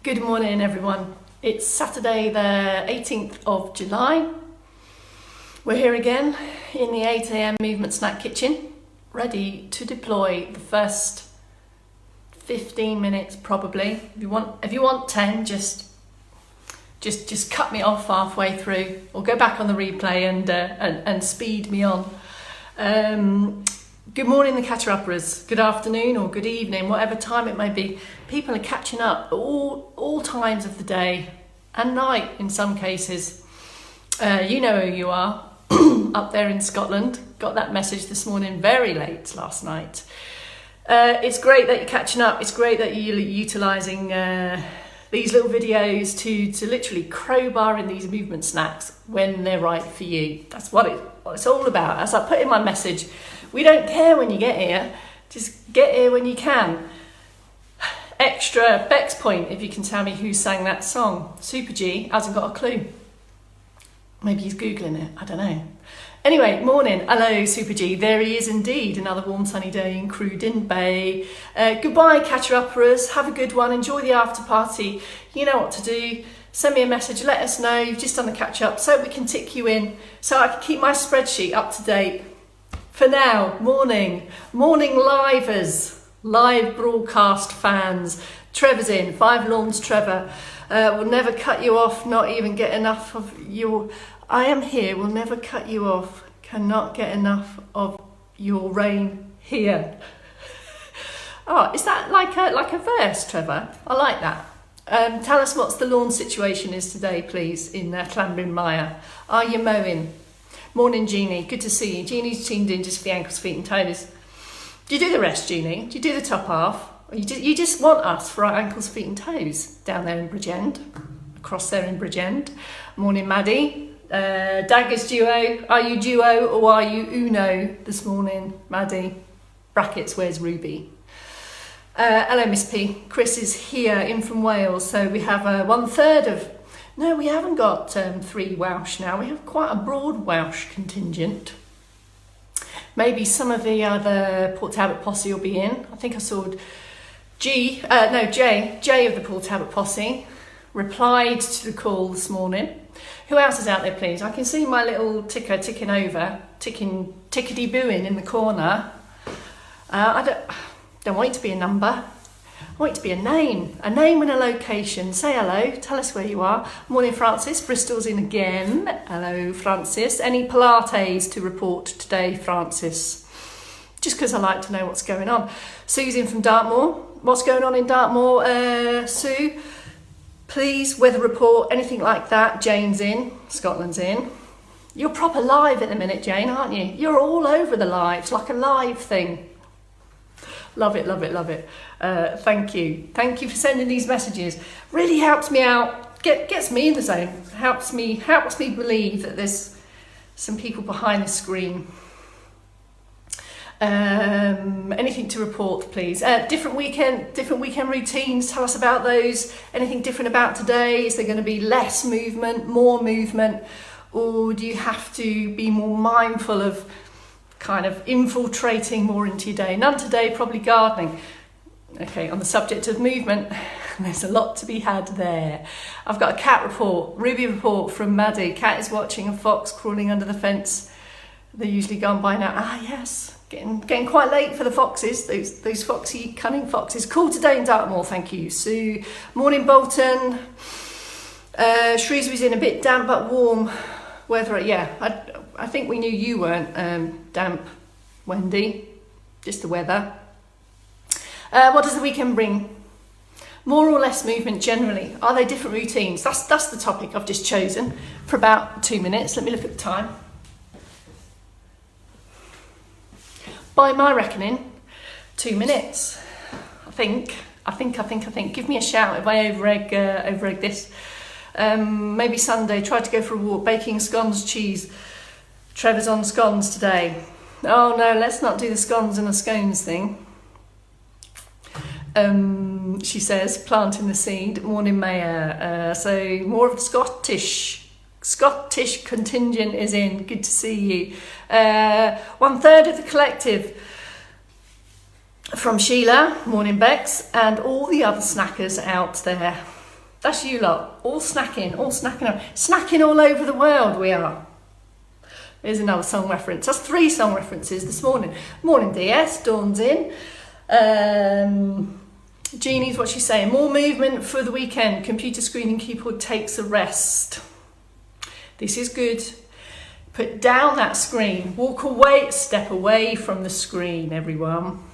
Good morning, everyone. It's Saturday, the 18th of July. We're here again in the 8 a.m. Movement Snack Kitchen, ready to deploy the first 15 minutes, probably. If you want 10, just cut me off halfway through, or go back on the replay and speed me on. Good morning, the catcher-uppers. Good afternoon or good evening, whatever time it may be. People are catching up all times of the day and night in some cases. You know who you are, up there in Scotland. Got that message this morning very late last night. It's great that you're catching up. It's great that you're utilising these little videos to literally crowbar in these movement snacks when they're right for you. That's what it's all about. As I put in my message, we don't care when you get here, just get here when you can. Extra Beck's point, if you can tell me who sang that song. Super G hasn't got a clue. Maybe he's Googling it, I don't know. Anyway, morning. Hello, Super G. There he is indeed. Another warm sunny day in Cruden Bay. Goodbye, catcher-uppers. Have a good one. Enjoy the after party. You know what to do. Send me a message. Let us know you've just done the catch-up so we can tick you in, so I can keep my spreadsheet up to date. For now, morning livers, live broadcast fans. Trevor's in, 5 Lawns Trevor. Will never cut you off, not even get enough of your... I am here, will never cut you off, cannot get enough of your reign here. Oh, is that like a verse, Trevor? I like that. Tell us what's the lawn situation is today, please, in Llanbryn Mire. Are you mowing? Morning, Jeannie. Good to see you. Jeannie's tuned in just for the ankles, feet and toes. Do you do the rest, Jeannie? Do you do the top half? Or you just want us for our ankles, feet and toes down there in Bridgend, across there in Bridgend. Morning, Maddie. Daggers duo. Are you duo or are you uno this morning, Maddie? Brackets, where's Ruby? Hello, Miss P. Chris is here, in from Wales. So we have 1/3 of... No, we haven't got 3 Welsh now. We have quite a broad Welsh contingent. Maybe some of the other Port Talbot posse will be in. I think I saw Jay of the Port Talbot posse replied to the call this morning. Who else is out there, please? I can see my little ticker ticking over, tickety-booing in the corner. I don't want it to be a number. I want it to be a name and a location. Say hello, tell us where you are. Morning, Francis. Bristol's in again. Hello, Francis. Any Pilates to report today, Francis? Just because I like to know what's going on. Sue's in from Dartmoor. What's going on in Dartmoor, Sue? Please, weather report, anything like that. Jane's in. Scotland's in. You're proper live at the minute, Jane, aren't you? You're all over the lives, like a live thing. Love it, love it, love it. Thank you. Thank you for sending these messages. Really helps me out, gets me in the zone. Helps me believe that there's some people behind the screen. Anything to report, please? Different weekend routines. Tell us about those. Anything different about today? Is there going to be less movement, more movement? Or do you have to be more mindful of kind of infiltrating more into your day? None today, probably gardening. Okay, on the subject of movement, there's a lot to be had there. I've got a cat report, Ruby report from Maddie. Cat is watching a fox crawling under the fence. They're usually gone by now. Ah, yes, getting quite late for the foxes, those foxy, cunning foxes. Cool today in Dartmoor, thank you, Sue. Morning, Bolton. Shrewsbury's in a bit damp but warm weather. Yeah, I think we knew you weren't damp, Wendy. Just the weather. What does the weekend bring? More or less movement generally? Are they different routines? That's the topic I've just chosen for about 2 minutes. Let me look at the time. By my reckoning, 2 minutes. I think. Give me a shout if I over-egg this. Maybe Sunday, try to go for a walk, baking scones, cheese. Trevor's on scones today. Oh no, let's not do the scones and the scones thing. She says, planting the seed. Morning, Mayor. So more of the Scottish contingent is in. Good to see you. 1/3 of the collective from Sheila, morning Bex, and all the other snackers out there. That's you lot, all snacking all over the world we are. Here's another song reference. That's 3 song references this morning. Morning DS, Dawn's in. Jeannie's what she's saying. More movement for the weekend. Computer screen and keyboard takes a rest. This is good. Put down that screen. Walk away, step away from the screen, everyone.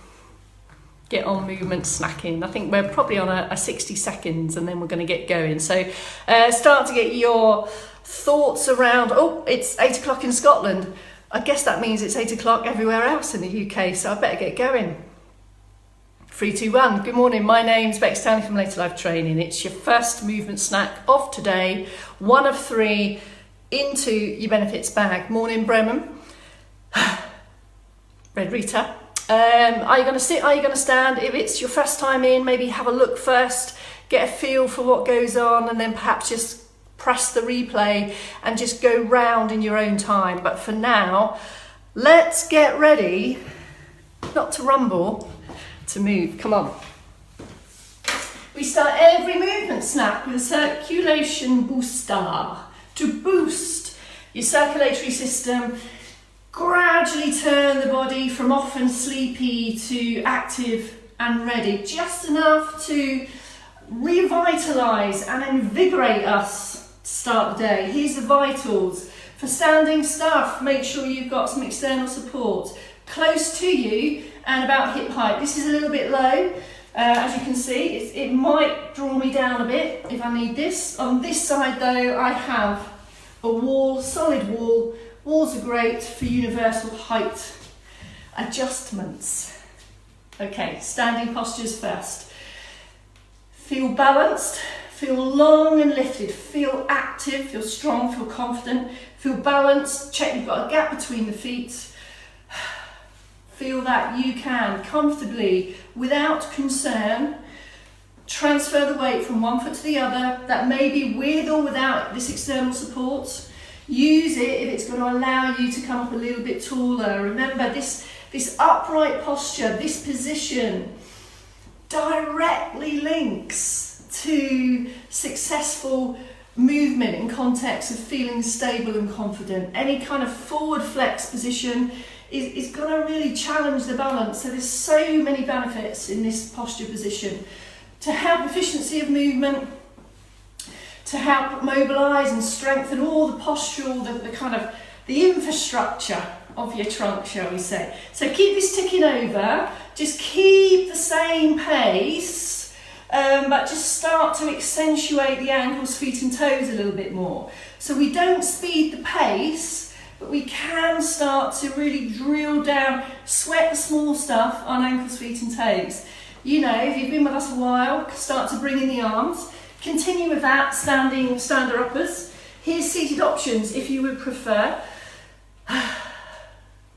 Get on movement snacking. I think we're probably on a 60 seconds and then we're going to get going. So start to get your thoughts around, oh, it's 8 o'clock in Scotland. I guess that means it's 8 o'clock everywhere else in the UK, so I better get going. 3, 2, 1. Good morning, my name's Bex Stanley from Later Life Training. It's your first movement snack of today, 1 of 3 into your benefits bag. Morning, Bremen. Red Rita. Are you going to sit? Are you going to stand? If it's your first time in, maybe have a look first, get a feel for what goes on, and then perhaps just press the replay and just go round in your own time. But for now, let's get ready, not to rumble, to move. Come on. We start every movement snack with a circulation booster to boost your circulatory system. Gradually turn the body from often sleepy to active and ready, just enough to revitalise and invigorate us to start the day. Here's the vitals. For standing stuff, make sure you've got some external support close to you and about hip height. This is a little bit low, as you can see. It might draw me down a bit if I need this. On this side though, I have a wall, solid wall. Walls are great for universal height adjustments. Okay, standing postures first. Feel balanced, feel long and lifted, feel active, feel strong, feel confident, feel balanced. Check you've got a gap between the feet. Feel that you can comfortably, without concern, transfer the weight from one foot to the other. That may be with or without this external support. Use it if it's going to allow you to come up a little bit taller. Remember, this upright posture, this position, directly links to successful movement in context of feeling stable and confident. Any kind of forward flex position is going to really challenge the balance. So there's so many benefits in this posture position to help efficiency of movement, to help mobilise and strengthen all the postural, the infrastructure of your trunk, shall we say. So keep this ticking over, just keep the same pace, but just start to accentuate the ankles, feet and toes a little bit more. So we don't speed the pace, but we can start to really drill down, sweat the small stuff on ankles, feet and toes. You know, if you've been with us a while, start to bring in the arms. Continue with that, standing stander uppers. Here's seated options if you would prefer.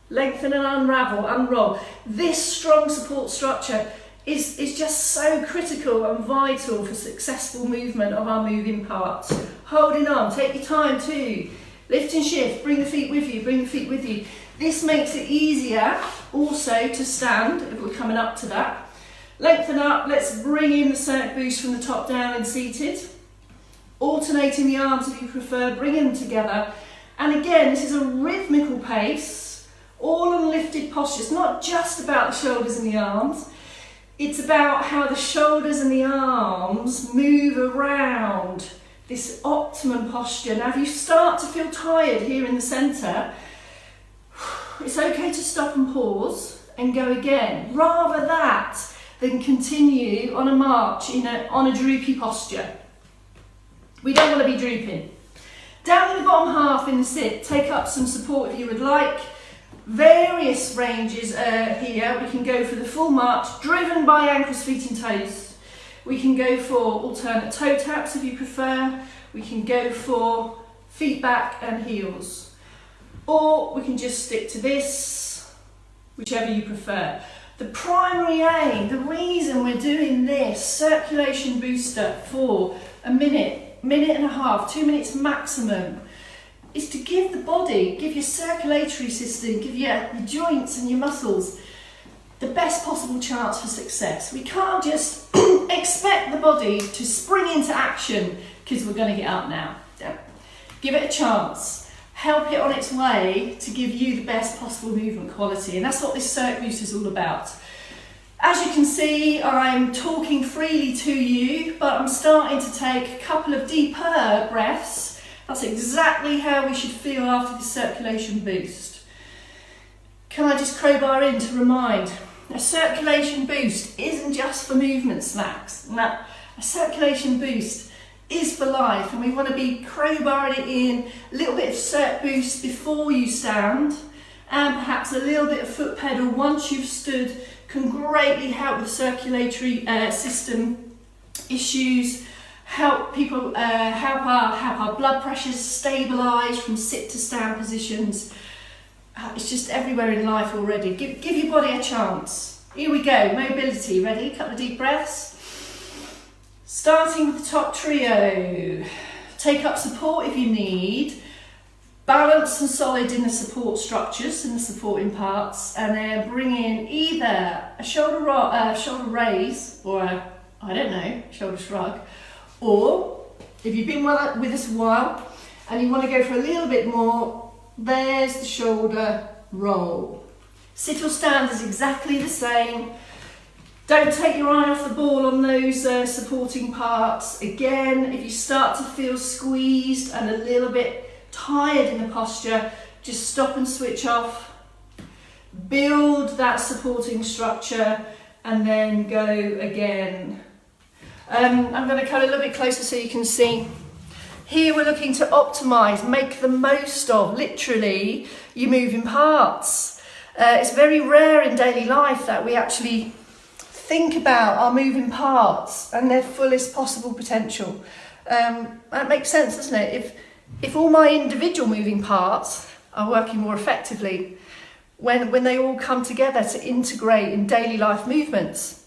Lengthen and unravel, unroll. This strong support structure is just so critical and vital for successful movement of our moving parts. Holding on, take your time too. Lift and shift, bring the feet with you, bring the feet with you. This makes it easier also to stand if we're coming up to that. Lengthen up, let's bring in the circ boost from the top down and seated. Alternating the arms if you prefer, bringing them together. And again, this is a rhythmical pace, all on lifted posture. It's not just about the shoulders and the arms. It's about how the shoulders and the arms move around this optimum posture. Now, if you start to feel tired here in the centre, it's okay to stop and pause and go again. Rather that than continue on a march on a droopy posture. We don't want to be drooping. Down in the bottom half in the sit, take up some support if you would like. Various ranges here. We can go for the full march, driven by ankles, feet and toes. We can go for alternate toe taps if you prefer. We can go for feet back and heels. Or we can just stick to this, whichever you prefer. The primary aim, the reason we're doing this circulation booster for a minute, minute and a half, 2 minutes maximum, is to give the body, give your circulatory system, give your joints and your muscles the best possible chance for success. We can't just shouldn't expect the body to spring into action because we're going to get up now. Don't. Give it a chance. Help it on its way to give you the best possible movement quality. And that's what this Circ Boost is all about. As you can see, I'm talking freely to you, but I'm starting to take a couple of deeper breaths. That's exactly how we should feel after the circulation boost. Can I just crowbar in to remind, a circulation boost isn't just for movement slacks. No, a circulation boost is for life, and we want to be crowbarring it in, a little bit of Circ Boost before you stand, and perhaps a little bit of foot pedal once you've stood can greatly help with circulatory system issues, help people, help our blood pressures stabilise from sit to stand positions. It's just everywhere in life already. Give your body a chance. Here we go, mobility, ready? A couple of deep breaths. Starting with the top trio. Take up support if you need. Balance and solid in the support structures and the supporting parts, and then bring in either a shoulder raise or a shoulder shrug, or if you've been with us a while and you want to go for a little bit more, there's the shoulder roll. Sit or stand is exactly the same. Don't take your eye off the ball on those supporting parts. Again, if you start to feel squeezed and a little bit tired in the posture, just stop and switch off. Build that supporting structure and then go again. I'm going to come a little bit closer so you can see. Here we're looking to optimise, make the most of, literally, your moving parts. It's very rare in daily life that we actually think about our moving parts and their fullest possible potential. That makes sense, doesn't it? If all my individual moving parts are working more effectively, when they all come together to integrate in daily life movements,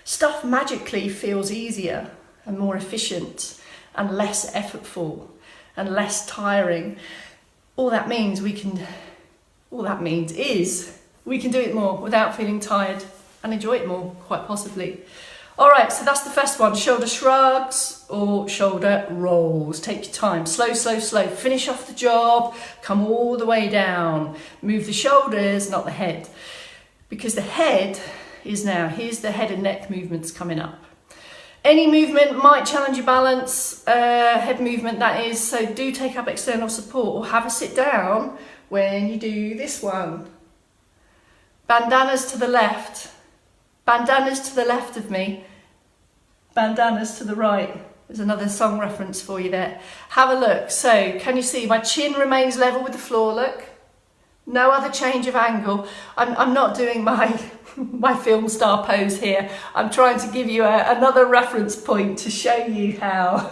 stuff magically feels easier and more efficient and less effortful and less tiring. All that means is we can do it more without feeling tired and enjoy it more, quite possibly. All right, so that's the first one, shoulder shrugs or shoulder rolls. Take your time, slow, slow, slow. Finish off the job, come all the way down. Move the shoulders, not the head. Because the head is now, here's the head and neck movements coming up. Any movement might challenge your balance, head movement that is, so do take up external support or have a sit down when you do this one. Bandanas to the left. Bandanas to the left of me, bandanas to the right. There's another song reference for you there. Have a look. So, can you see my chin remains level with the floor, look? No other change of angle. I'm not doing my film star pose here. I'm trying to give you another reference point to show you how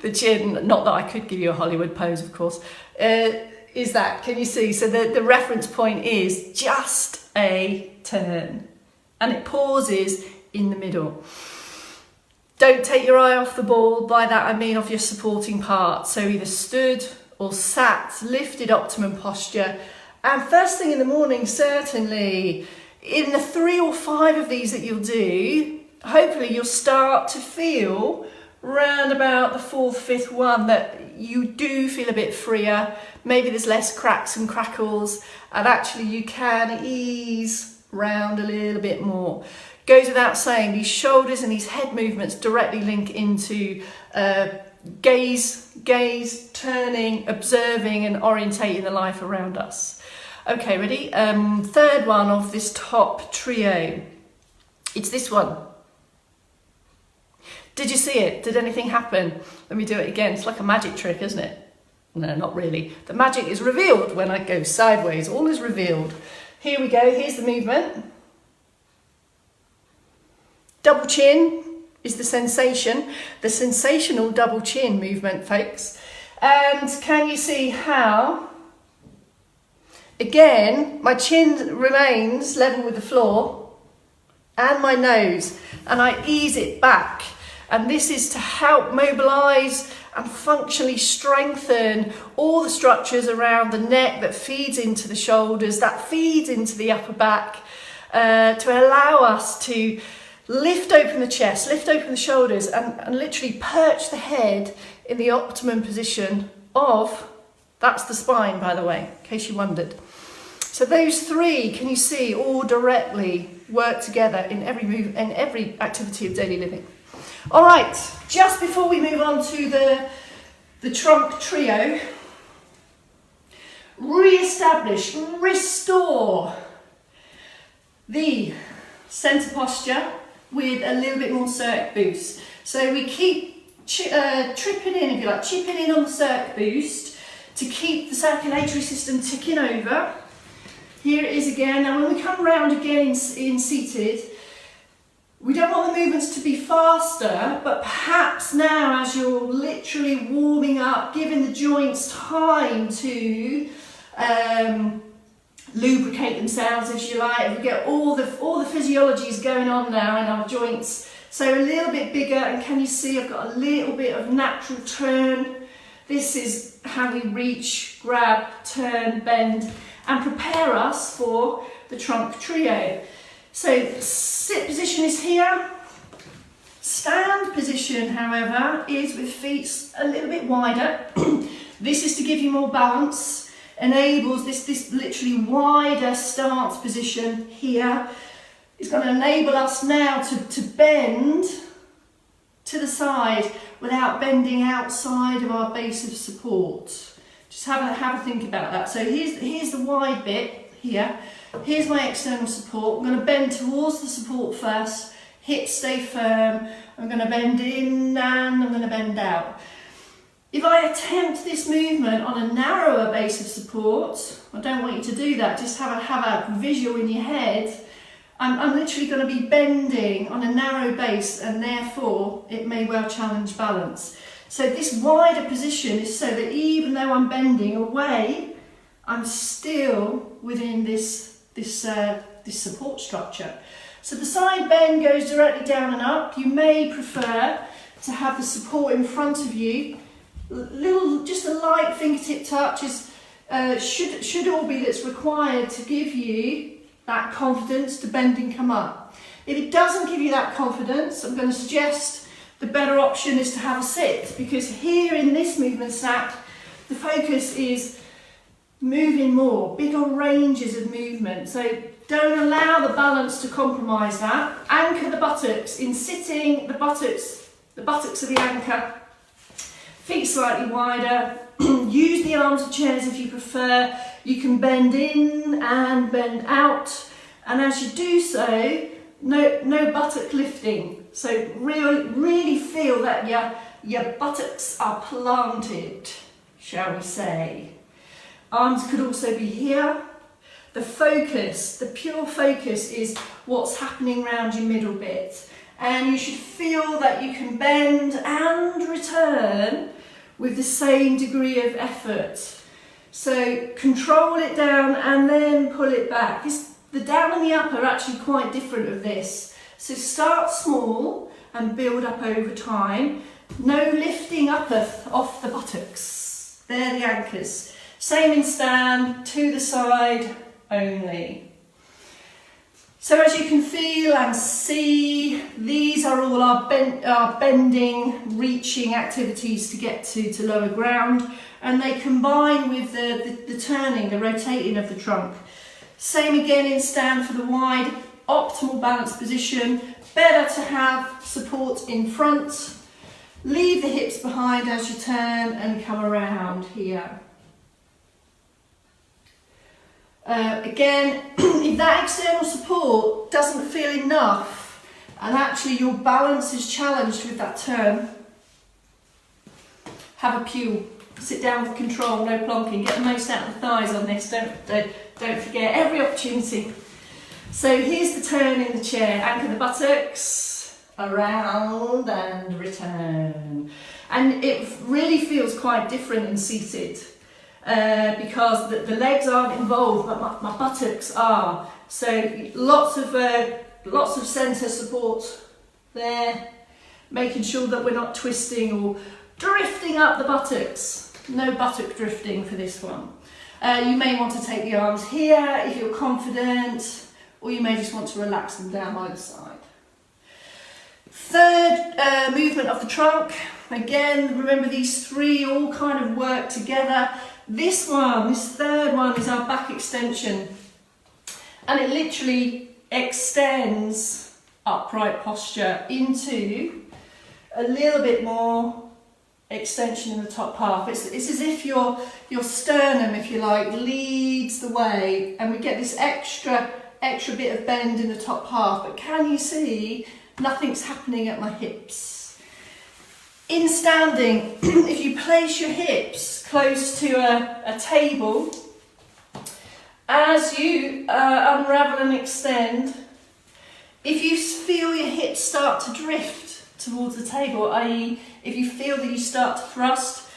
the chin, not that I could give you a Hollywood pose, of course, is that, can you see? So the reference point is just a turn. And it pauses in the middle. Don't take your eye off the ball. By that I mean off your supporting part. So either stood or sat, lifted optimum posture. And first thing in the morning, certainly, in the 3 or 5 of these that you'll do, hopefully you'll start to feel round about the 4th, 5th one that you do feel a bit freer. Maybe there's less cracks and crackles, and actually you can ease round a little bit more. Goes without saying, these shoulders and these head movements directly link into gaze, turning, observing and orientating the life around us. Okay, ready? Third one of this top trio. It's this one. Did you see it? Did anything happen? Let me do it again. It's like a magic trick, isn't it? No, not really. The magic is revealed when I go sideways. All is revealed. Here we go, here's the movement. Double chin is the sensation, the sensational double chin movement, folks. And can you see how, again, my chin remains level with the floor and my nose, and I ease it back. And this is to help mobilise and functionally strengthen all the structures around the neck that feeds into the shoulders, that feeds into the upper back, to allow us to lift open the chest, lift open the shoulders, and literally perch the head in the optimum position of, that's the spine, by the way, in case you wondered. So those three, can you see, all directly work together in every move, in every activity of daily living. All right, just before we move on to the trunk trio, re-establish, restore the centre posture with a little bit more circ boost. So we keep tripping in, if you like, chipping in on the circ boost to keep the circulatory system ticking over. Here it is again. Now when we come round again in seated, we don't want the movements to be faster, but perhaps now as you're literally warming up, giving the joints time to lubricate themselves, if you like. We get all the physiologies going on now in our joints. So a little bit bigger, and can you see I've got a little bit of natural turn. This is how we reach, grab, turn, bend, and prepare us for the trunk trio. So sit position is here. Stand position, however, is with feet a little bit wider. This is to give you more balance. Enables this literally wider stance position here. It's going to enable us now to bend to the side without bending outside of our base of support. Just have a think about that. So here's the wide bit here. Here's my external support. I'm going to bend towards the support first. Hips stay firm. I'm going to bend in and I'm going to bend out. If I attempt this movement on a narrower base of support, I don't want you to do that. Just have a visual in your head. I'm literally going to be bending on a narrow base, and therefore it may well challenge balance. So this wider position is so that even though I'm bending away, I'm still within this support structure. So the side bend goes directly down and up. You may prefer to have the support in front of you. Just a light fingertip touch is should all be that's required to give you that confidence to bend and come up. If it doesn't give you that confidence, I'm going to suggest the better option is to have a sit, because here in this movement stack, the focus is moving more, bigger ranges of movement. So don't allow the balance to compromise that. Anchor the buttocks. In sitting, the buttocks are the anchor. Feet slightly wider. Use the arms of chairs if you prefer. You can bend in and bend out. And as you do so, no buttock lifting. So really feel that your buttocks are planted, shall we say. Arms could also be here. The focus, the pure focus, is what's happening around your middle bit. And you should feel that you can bend and return with the same degree of effort. So control it down and then pull it back. The down and the up are actually quite different of this. So start small and build up over time. No lifting up off the buttocks. They're the anchors. Same in stand, to the side only. So as you can feel and see, these are all our bending, reaching activities to get to lower ground, and they combine with the turning, the rotating of the trunk. Same again in stand for the wide, optimal balance position. Better to have support in front. Leave the hips behind as you turn and come around here. Again, if that external support doesn't feel enough and actually your balance is challenged with that turn, have a pew. Sit down with control, no plonking. Get the most out of the thighs on this. Don't forget every opportunity. So here's the turn in the chair. Anchor the buttocks, around and return. And it really feels quite different in seated. Because the legs aren't involved, but my buttocks are. So lots of centre support there, making sure that we're not twisting or drifting up the buttocks. No buttock drifting for this one. You may want to take the arms here if you're confident, or you may just want to relax them down either side. Third movement of the trunk. Again, remember these three all kind of work together. This third one is our back extension. And it literally extends upright posture into a little bit more extension in the top half. It's as if your sternum, if you like, leads the way, and we get this extra bit of bend in the top half. But can you see nothing's happening at my hips? In standing, if you place your hips close to a table, as you unravel and extend, if you feel your hips start to drift towards the table, i.e. if you feel that you start to thrust,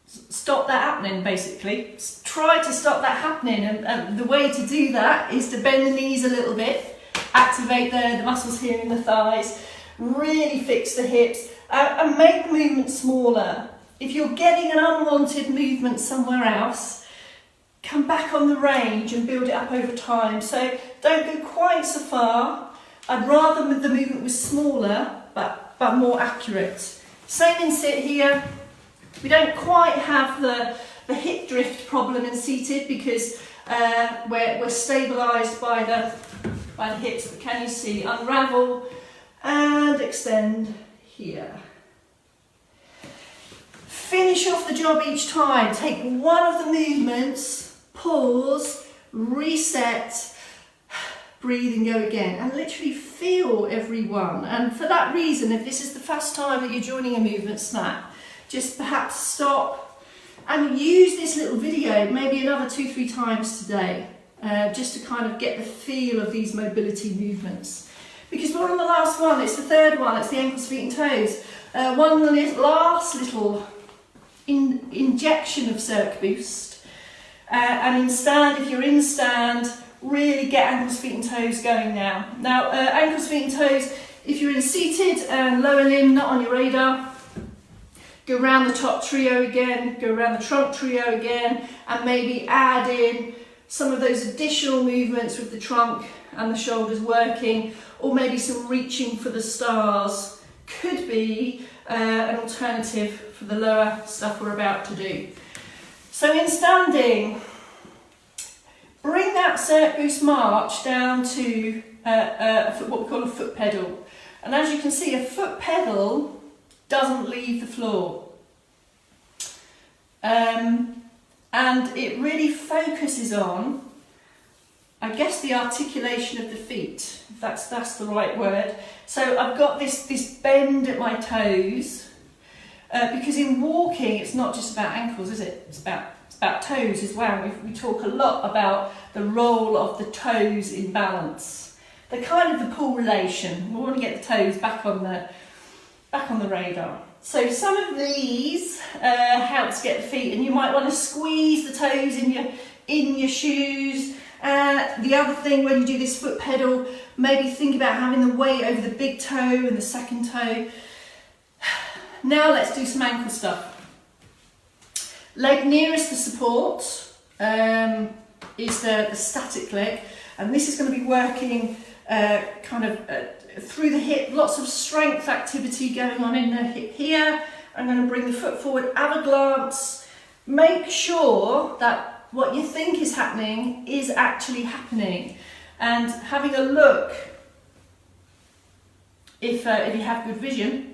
stop that happening basically. Try to stop that happening, and the way to do that is to bend the knees a little bit, activate the muscles here in the thighs, really fix the hips, and make the movement smaller. If you're getting an unwanted movement somewhere else, come back on the range and build it up over time. So don't go quite so far. I'd rather the movement was smaller, but more accurate. Same in sit here. We don't quite have the hip drift problem in seated because we're stabilised by the hips. But can you see? Unravel and extend here. Finish off the job each time. Take one of the movements, pause, reset, breathe and go again, and literally feel every one. And for that reason, if this is the first time that you're joining a movement snap, just perhaps stop and use this little video maybe another 2-3 times today, just to kind of get the feel of these mobility movements. Because we're on the last one, it's the third one, it's the ankles, feet and toes. One last little injection of circ boost. And in stand, if you're in stand, really get ankles, feet and toes going now. Now, ankles, feet and toes, if you're in seated and lower limb not on your radar, go around the top trio again, go around the trunk trio again, and maybe add in some of those additional movements with the trunk and the shoulders working, or maybe some reaching for the stars could be an alternative for the lower stuff we're about to do. So in standing, bring that circ boost march down to what we call a foot pedal. And as you can see, a foot pedal doesn't leave the floor. And it really focuses on, I guess, the articulation of the feet, if that's the right word. So I've got this bend at my toes, because in walking it's not just about ankles, is it? It's about toes as well. We talk a lot about the role of the toes in balance. They're kind of the pull relation. We want to get the toes back on the radar. So some of these help to get the feet, and you might want to squeeze the toes in your shoes. The other thing, when you do this foot pedal, maybe think about having the weight over the big toe and the second toe. Now let's do some ankle stuff. Leg nearest the support is the static leg, and this is going to be working through the hip, lots of strength activity going on in the hip here. I'm going to bring the foot forward, have a glance, make sure that what you think is happening is actually happening, and having a look, if you have good vision,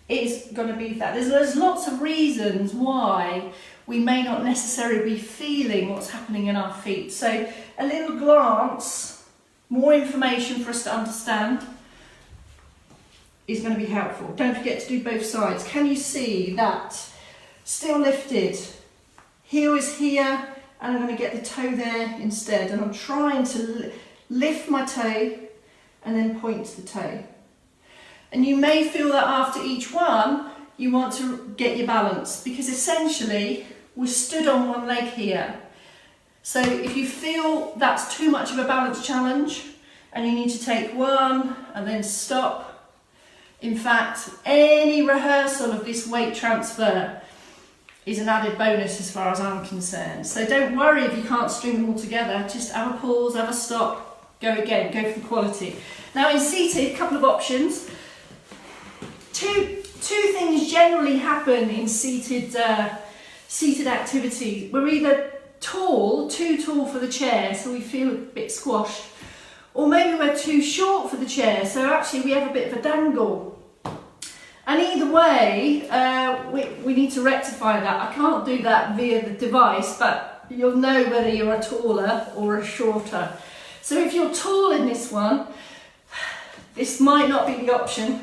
is going to be that. There's lots of reasons why we may not necessarily be feeling what's happening in our feet. So a little glance, more information for us to understand, is going to be helpful. Don't forget to do both sides. Can you see that? Still lifted. Heel is here, and I'm going to get the toe there instead. And I'm trying to lift my toe and then point to the toe. And you may feel that after each one, you want to get your balance, because essentially we're stood on one leg here. So if you feel that's too much of a balance challenge and you need to take one and then stop, in fact, any rehearsal of this weight transfer is an added bonus as far as I'm concerned. So don't worry if you can't string them all together. Just have a pause, have a stop, go again, go for the quality. Now in seated, a couple of options. Two things generally happen in seated activity. We're either tall, too tall for the chair, so we feel a bit squashed, or maybe we're too short for the chair, so actually we have a bit of a dangle. And either way, we need to rectify that. I can't do that via the device, but you'll know whether you're a taller or a shorter. So if you're tall in this one, this might not be the option.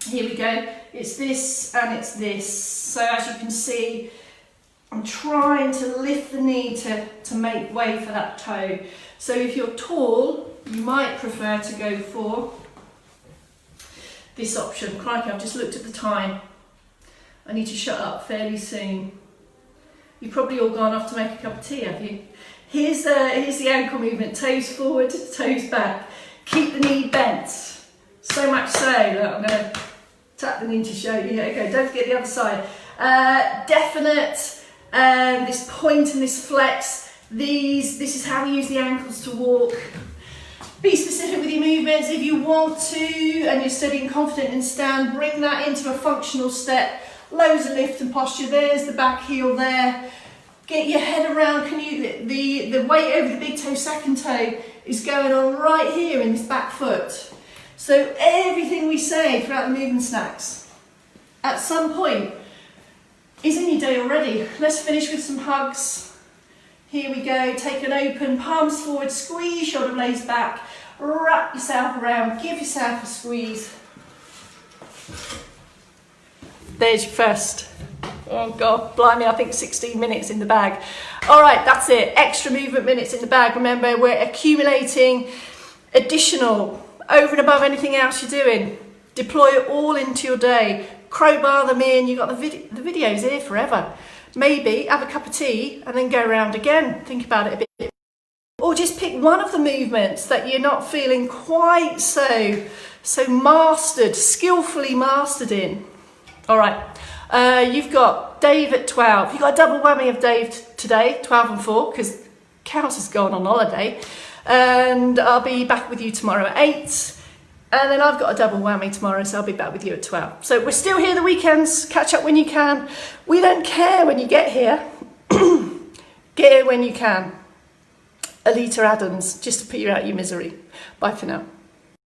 Here we go. It's this and it's this. So as you can see, I'm trying to lift the knee to make way for that toe. So if you're tall, you might prefer to go for this option. Crikey, I've just looked at the time. I need to shut up fairly soon. You've probably all gone off to make a cup of tea, have you? Here's the ankle movement. Toes forward, toes back. Keep the knee bent. So much so that I'm going to tap the knee to show you. Okay, don't forget the other side. Definite, this point and this flex. This is how we use the ankles to walk. Be specific with your movements. If you want to, and you're steady and confident in stand, bring that into a functional step. Loads of lift and posture. There's the back heel there. Get your head around. The weight over the big toe, second toe is going on right here in this back foot. So everything we say throughout the movement snacks, at some point, is in your day already. Let's finish with some hugs. Here we go, take an open, palms forward, squeeze shoulder blades back, wrap yourself around, give yourself a squeeze. There's your first. Oh God, blimey, I think 16 minutes in the bag. All right, that's it, extra movement minutes in the bag. Remember, we're accumulating additional, over and above anything else you're doing. Deploy it all into your day. Crowbar them in, you've got the videos here forever. Maybe have a cup of tea and then go around again. Think about it a bit. Or just pick one of the movements that you're not feeling quite so mastered, skillfully mastered in. All right, you've got Dave at 12. You've got a double whammy of Dave today, 12 and 4, because Cows has gone on holiday. And I'll be back with you tomorrow at 8. And then I've got a double whammy tomorrow, so I'll be back with you at 12. So we're still here the weekends. Catch up when you can. We don't care when you get here. Get here when you can. Alita Adams, just to put you out of your misery. Bye for now.